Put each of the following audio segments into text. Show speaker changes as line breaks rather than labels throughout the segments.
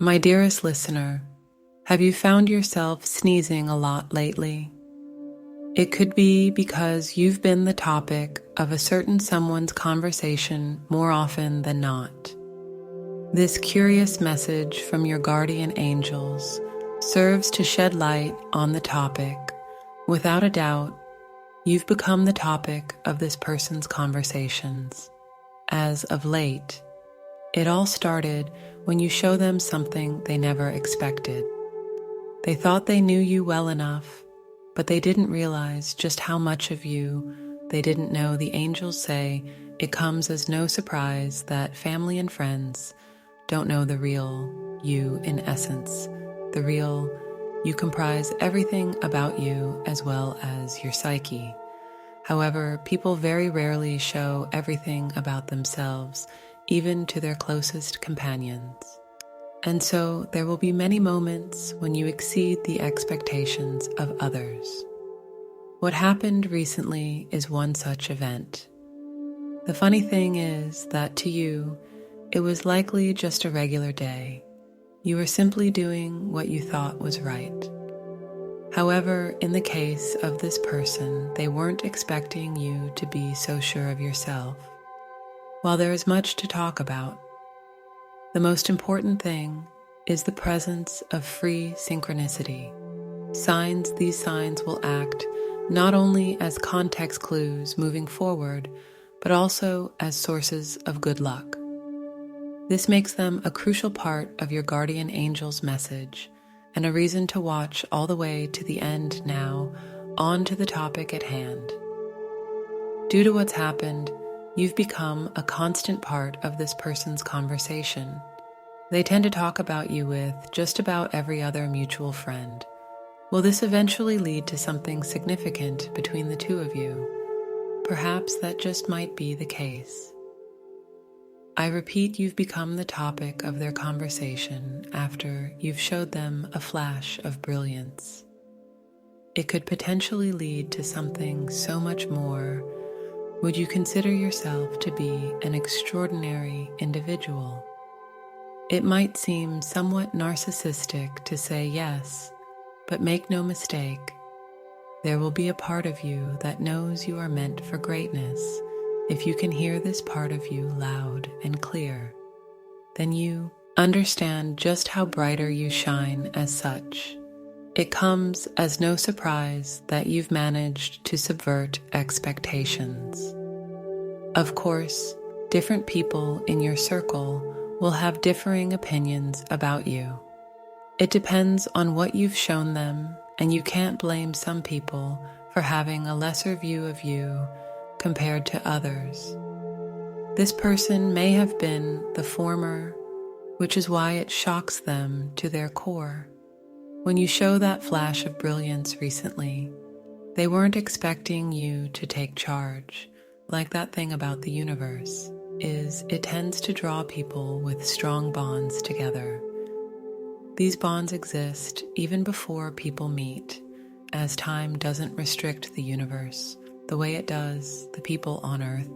My dearest listener, have you found yourself sneezing a lot lately? It could be because you've been the topic of a certain someone's conversation more often than not. This curious message from your guardian angels serves to shed light on the topic. Without a doubt, you've become the topic of this person's conversations. As of late, it all started when you show them something they never expected. They thought they knew you well enough, but they didn't realize just how much of you they didn't know. The angels say it comes as no surprise that family and friends don't know the real you in essence. The real you comprise everything about you as well as your psyche. However, people very rarely show everything about themselves, even to their closest companions. And so there will be many moments when you exceed the expectations of others. What happened recently is one such event. The funny thing is that to you, it was likely just a regular day. You were simply doing what you thought was right. However, in the case of this person, they weren't expecting you to be so sure of yourself. While there is much to talk about, the most important thing is the presence of free synchronicity. These signs will act not only as context clues moving forward, but also as sources of good luck. This makes them a crucial part of your guardian angel's message and a reason to watch all the way to the end now, on to the topic at hand. Due to what's happened, you've become a constant part of this person's conversation. They tend to talk about you with just about every other mutual friend. Will this eventually lead to something significant between the two of you? Perhaps that just might be the case. I repeat, you've become the topic of their conversation after you've showed them a flash of brilliance. It could potentially lead to something so much more. Would you consider yourself to be an extraordinary individual? It might seem somewhat narcissistic to say yes, but make no mistake, there will be a part of you that knows you are meant for greatness. If you can hear this part of you loud and clear, then you understand just how brighter you shine as such. It comes as no surprise that you've managed to subvert expectations. Of course, different people in your circle will have differing opinions about you. It depends on what you've shown them, and you can't blame some people for having a lesser view of you compared to others. This person may have been the former, which is why it shocks them to their core. When you show that flash of brilliance recently, they weren't expecting you to take charge. Like that thing about the universe is it tends to draw people with strong bonds together. These bonds exist even before people meet, as time doesn't restrict the universe the way it does the people on Earth.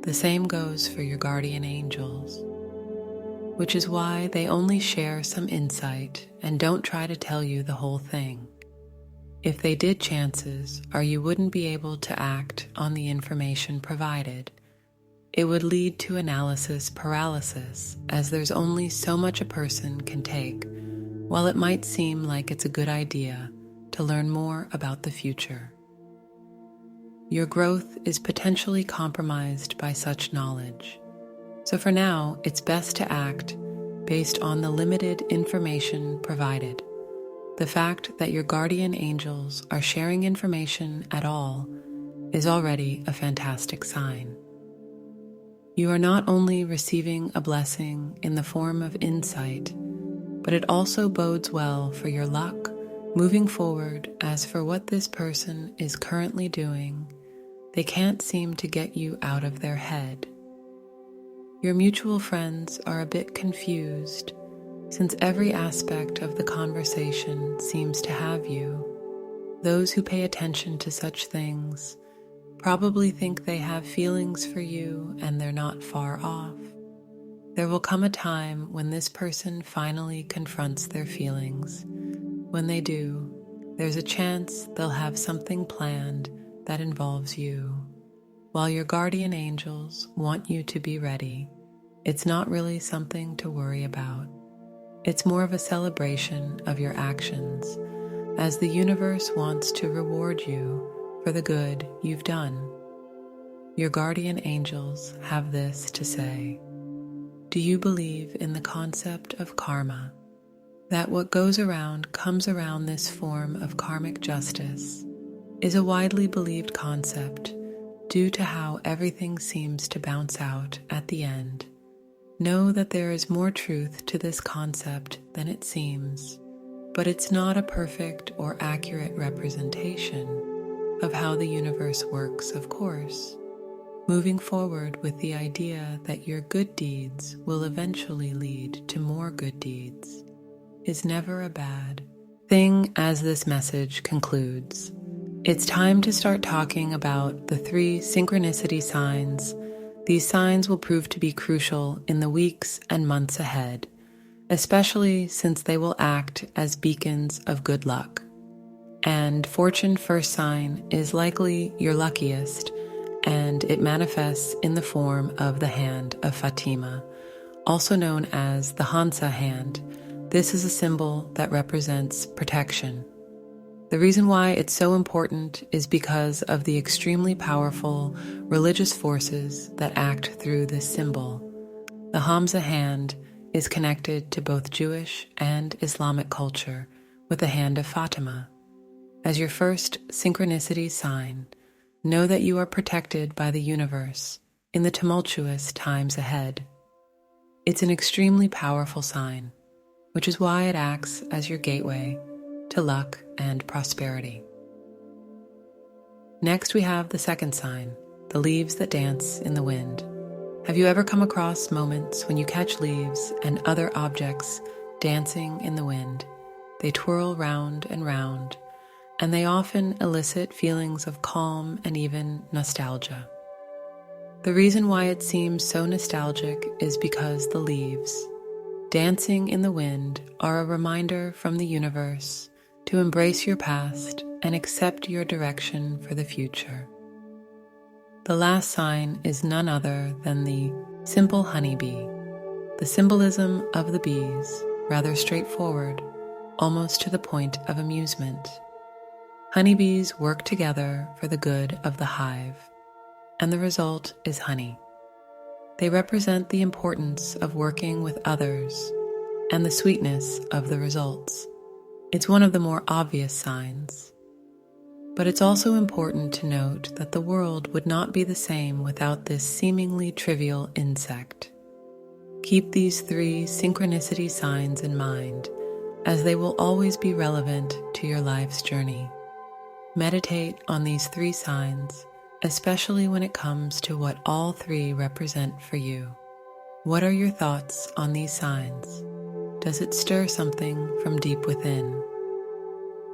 The same goes for your guardian angels, which is why they only share some insight and don't try to tell you the whole thing. If they did, chances are you wouldn't be able to act on the information provided. It would lead to analysis paralysis, as there's only so much a person can take, while it might seem like it's a good idea to learn more about the future. Your growth is potentially compromised by such knowledge. So for now, it's best to act based on the limited information provided. The fact that your guardian angels are sharing information at all is already a fantastic sign. You are not only receiving a blessing in the form of insight, but it also bodes well for your luck moving forward. As for what this person is currently doing, they can't seem to get you out of their head. Your mutual friends are a bit confused, since every aspect of the conversation seems to have you. Those who pay attention to such things probably think they have feelings for you and they're not far off. There will come a time when this person finally confronts their feelings. When they do, there's a chance they'll have something planned that involves you. While your guardian angels want you to be ready, it's not really something to worry about. It's more of a celebration of your actions, as the universe wants to reward you for the good you've done. Your guardian angels have this to say: do you believe in the concept of karma? That what goes around comes around. This form of karmic justice is a widely believed concept due to how everything seems to bounce out at the end. Know that there is more truth to this concept than it seems, but it's not a perfect or accurate representation of how the universe works, of course. Moving forward with the idea that your good deeds will eventually lead to more good deeds is never a bad thing. As this message concludes, it's time to start talking about the 3 synchronicity signs. These signs will prove to be crucial in the weeks and months ahead, especially since they will act as beacons of good luck. And fortune first sign is likely your luckiest, and it manifests in the form of the hand of Fatima, also known as the Hansa hand. This is a symbol that represents protection. The reason why it's so important is because of the extremely powerful religious forces that act through this symbol. The Hamza hand is connected to both Jewish and Islamic culture with the hand of Fatima. As your first synchronicity sign, know that you are protected by the universe in the tumultuous times ahead. It's an extremely powerful sign, which is why it acts as your gateway to luck and prosperity. Next, we have the second sign, the leaves that dance in the wind. Have you ever come across moments when you catch leaves and other objects dancing in the wind? They twirl round and round, and they often elicit feelings of calm and even nostalgia. The reason why it seems so nostalgic is because the leaves, dancing in the wind, are a reminder from the universe to embrace your past and accept your direction for the future. The last sign is none other than the simple honeybee. The symbolism of the bees, rather straightforward, almost to the point of amusement. Honeybees work together for the good of the hive, and the result is honey. They represent the importance of working with others and the sweetness of the results. It's one of the more obvious signs, but it's also important to note that the world would not be the same without this seemingly trivial insect. Keep these 3 synchronicity signs in mind, as they will always be relevant to your life's journey. Meditate on these 3 signs, especially when it comes to what all 3 represent for you. What are your thoughts on these signs? Does it stir something from deep within?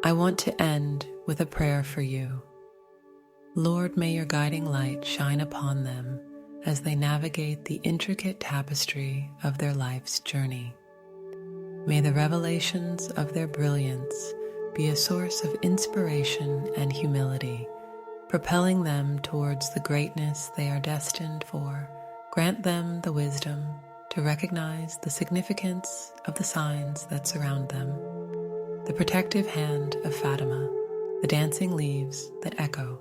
I want to end with a prayer for you. Lord, may your guiding light shine upon them as they navigate the intricate tapestry of their life's journey. May the revelations of their brilliance be a source of inspiration and humility, propelling them towards the greatness they are destined for. Grant them the wisdom to recognize the significance of the signs that surround them, the protective hand of Fatima, the dancing leaves that echo,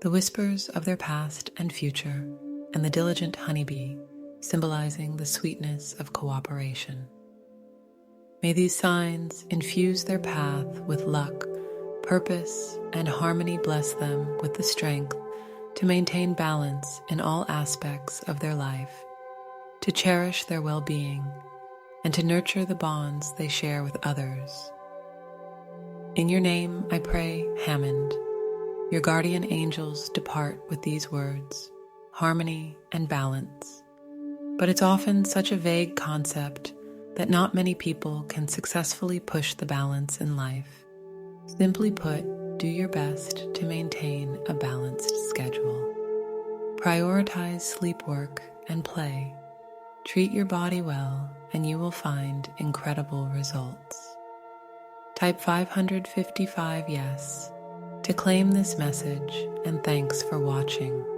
the whispers of their past and future, and the diligent honeybee, symbolizing the sweetness of cooperation. May these signs infuse their path with luck, purpose, and harmony. Bless them with the strength to maintain balance in all aspects of their life, to cherish their well-being, and to nurture the bonds they share with others. In your name, I pray, Hammond. Your guardian angels depart with these words, harmony and balance. But it's often such a vague concept that not many people can successfully push the balance in life. Simply put, do your best to maintain a balanced schedule. Prioritize sleep, work, and play. Treat your body well, and you will find incredible results. Type 555 yes to claim this message, and thanks for watching.